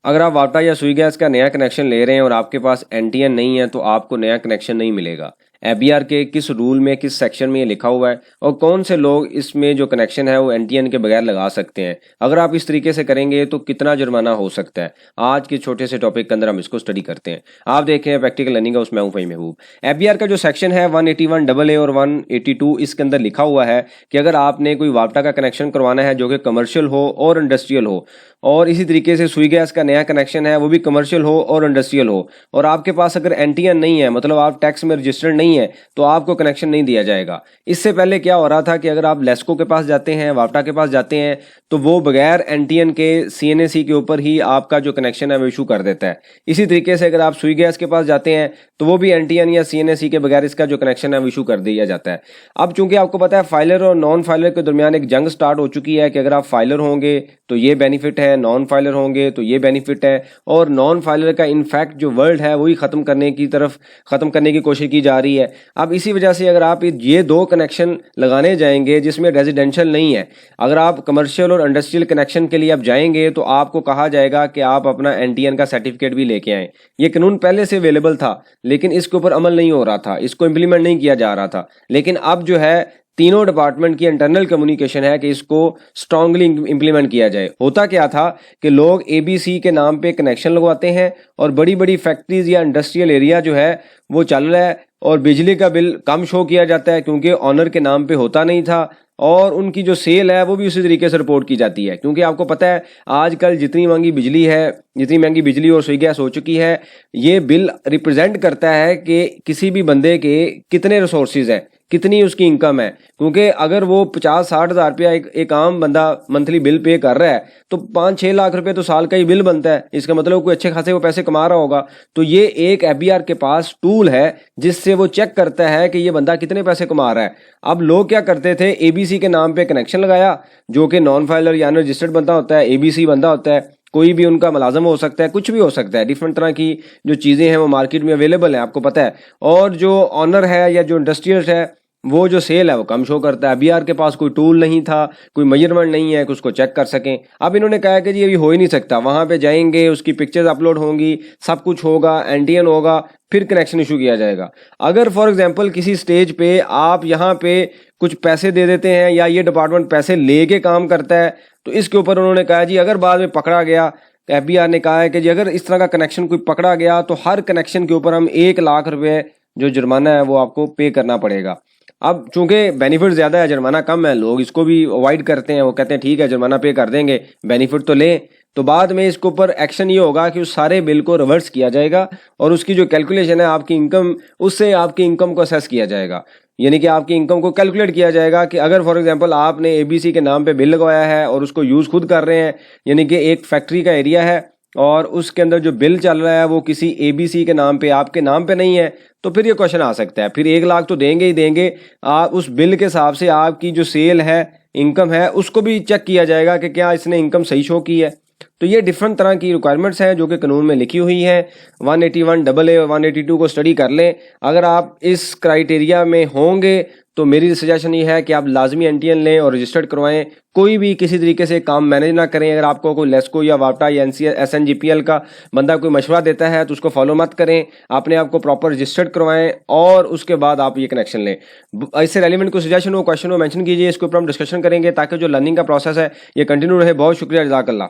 अगर आप वापटा या सुई गैस का नया कनेक्शन ले रहे हैं और आपके पास एनटीएन नहीं है तो आपको नया कनेक्शन नहीं मिलेगा। एबीआर के किस रूल में किस सेक्शन में ये लिखा हुआ है और कौन से लोग इसमें जो कनेक्शन है वो एनटीएन के बगैर लगा सकते हैं, अगर आप इस तरीके से करेंगे तो कितना जुर्माना हो सकता है, आज के छोटे से टॉपिक के अंदर हम इसको स्टडी करते हैं। आप देखें हैं प्रैक्टिकल लर्निंग का, उसमें हूं फ़हीम महबूब। एबीआर का जो सेक्शन है 181 AA और 182 इसके अंदर लिखा हुआ है कि अगर आपने कोई वापटा का कनेक्शन करवाना है जो कि कमर्शियल हो और इंडस्ट्रियल हो, और इसी तरीके से सुई गैस का नया कनेक्शन है वो भी कमर्शियल हो और इंडस्ट्रियल हो, और आपके पास अगर एनटीएन नहीं है, मतलब आप टैक्स में रजिस्टर्ड नहीं है, तो आपको कनेक्शन नहीं दिया जाएगा। इससे पहले क्या हो रहा था कि अगर आप लेस्को के पास जाते हैं, वापटा के पास जाते हैं, तो वो बगैर एनटीएन के सीएनएसी के ऊपर ही आपका जो कनेक्शन है वो इशू कर देता है। इसी तरीके से अगर आप सुई गैस के पास जाते हैं तो वो भी एनटीएन या सीएनएसी के बगैर इसका जो कनेक्शन है वो इशू कर दिया जाता है। अब चूंकि आपको पता है फाइलर और नॉन फाइलर के दरमियान एक जंग स्टार्ट हो चुकी है कि अगर आप फाइलर होंगे तो ये बेनिफिट है, नॉन फाइलर होंगे तो ये बेनिफिट है, और नॉन फाइलर का इनफैक्ट जो वर्ल्ड है वही खत्म करने की कोशिश की जा रही है। अब इसी वजह से अगर आप ये दो कनेक्शन लगाने जाएंगे जिसमें रेजिडेंशियल नहीं है, अगर आप कमर्शियल और इंडस्ट्रियल कनेक्शन के लिए आप जाएंगे तो आपको कहा जाएगा कि आप अपना एनटीएन का सर्टिफिकेट भी लेके आएं। ये कानून पहले से अवेलेबल था लेकिन इसके ऊपर अमल नहीं हो रहा था, इसको इम्प्लीमेंट नहीं किया जा रहा था। लेकिन अब जो है तीनों डिपार्टमेंट की इंटरनल कम्युनिकेशन है कि इसको स्ट्रांगली इंप्लीमेंट किया जाए। होता क्या था कि लोग एबीसी के नाम पे कनेक्शन लगवाते हैं और बड़ी बड़ी फैक्ट्रीज या इंडस्ट्रियल एरिया जो है वो चल रहा है और बिजली का बिल कम शो किया जाता है क्योंकि ऑनर के नाम पे होता नहीं था, और उनकी जो सेल है वो भी उसी तरीके से रिपोर्ट की जाती है। क्योंकि आपको पता है आजकल जितनी महंगी बिजली और सुई गैस हो चुकी है, ये बिल रिप्रेजेंट करता है कि किसी भी बंदे के कितने रिसोर्सेज हैं, कितनी उसकी इनकम है। क्योंकि अगर वो 50-60 हज़ार रुपया एक आम बंदा मंथली बिल पे कर रहा है तो 5-6 लाख रुपए तो साल का ही बिल बनता है। इसका मतलब कोई अच्छे खासे वो पैसे कमा रहा होगा। तो ये एक एबीआर के पास टूल है जिससे वो चेक करता है कि ये बंदा कितने पैसे कमा रहा है। अब लोग क्या करते थे, एबीसी के नाम पे कनेक्शन लगाया, जो कि नॉन फाइलर यानी रजिस्टर्ड बंदा होता है, एबीसी बंदा होता है, कोई भी उनका मुलाजम हो सकता है, कुछ भी हो सकता है, डिफरेंट तरह की जो चीज़ें हैं वो मार्केट में अवेलेबल है, आपको पता है। और जो ऑनर है या जो इंडस्ट्रियल है वो जो सेल है वो कम शो करता है। बीआर के पास कोई टूल नहीं था, कोई मेजरमेंट नहीं है कि उसको चेक कर सकें। अब इन्होंने कहा कि जी अभी हो ही नहीं सकता, वहां पे जाएंगे, उसकी पिक्चर्स अपलोड होंगी, सब कुछ होगा, एनटीएन होगा, फिर कनेक्शन इशू किया जाएगा। अगर फॉर एग्जांपल किसी स्टेज पे आप यहाँ पे कुछ पैसे दे देते हैं या ये डिपार्टमेंट पैसे लेके काम करता है तो इसके ऊपर उन्होंने कहा जी अगर बाद में पकड़ा गया, एफबीआर ने कहा है कि जी अगर इस तरह का कनेक्शन कोई पकड़ा गया तो हर कनेक्शन के ऊपर हम 1 लाख रुपए जो जुर्माना है वो आपको पे करना पड़ेगा। अब चूंकि बेनिफिट ज़्यादा है, जुर्माना कम है, लोग इसको भी अवॉइड करते हैं। वो कहते हैं ठीक है जुर्माना पे कर देंगे, बेनिफिट तो लें। तो बाद में इसके ऊपर एक्शन ये होगा कि उस सारे बिल को रिवर्स किया जाएगा और उसकी जो कैलकुलेशन है आपकी इनकम, उससे आपकी इनकम को असेस किया जाएगा। यानी कि आपकी इनकम को कैलकुलेट किया जाएगा कि अगर फॉर एग्जांपल आपने एबीसी के नाम पे बिल लगवाया है और उसको यूज़ खुद कर रहे हैं, यानी कि एक फैक्ट्री का एरिया है और उसके अंदर जो बिल चल रहा है वो किसी एबीसी के नाम पे, आपके नाम पे नहीं है, तो फिर ये क्वेश्चन आ सकता है। फिर 1 लाख तो देंगे ही देंगे। आप उस बिल के हिसाब से आपकी जो सेल है, इनकम है, उसको भी चेक किया जाएगा कि क्या इसने इनकम सही शो की है। तो ये डिफरेंट तरह की रिक्वायरमेंट्स हैं जो कि कानून में लिखी हुई हैं। 181 AA और 182 को स्टडी कर लें। अगर आप इस क्राइटेरिया में होंगे तो मेरी सजेशन ये है कि आप लाजमी एनटीएन लें और रजिस्टर्ड करवाएं। कोई भी किसी तरीके से काम मैनेज ना करें। अगर आपको कोई लेस्को या वापटा या एसएनजीपीएल का बंदा कोई मशवरा देता है तो उसको फॉलो मत करें, अपने आप को प्रॉपर रजिस्टर्ड करवाएं और उसके बाद आप ये कनेक्शन लें। इससे रेलिवेंट कोई सजेशन हो, क्वेश्चन हो, मेंशन कीजिए, इसके ऊपर हम डिस्कशन करेंगे ताकि जो लर्निंग का प्रोसेस है ये कंटिन्यू रहे। बहुत शुक्रिया, जज़ाकल्लाह।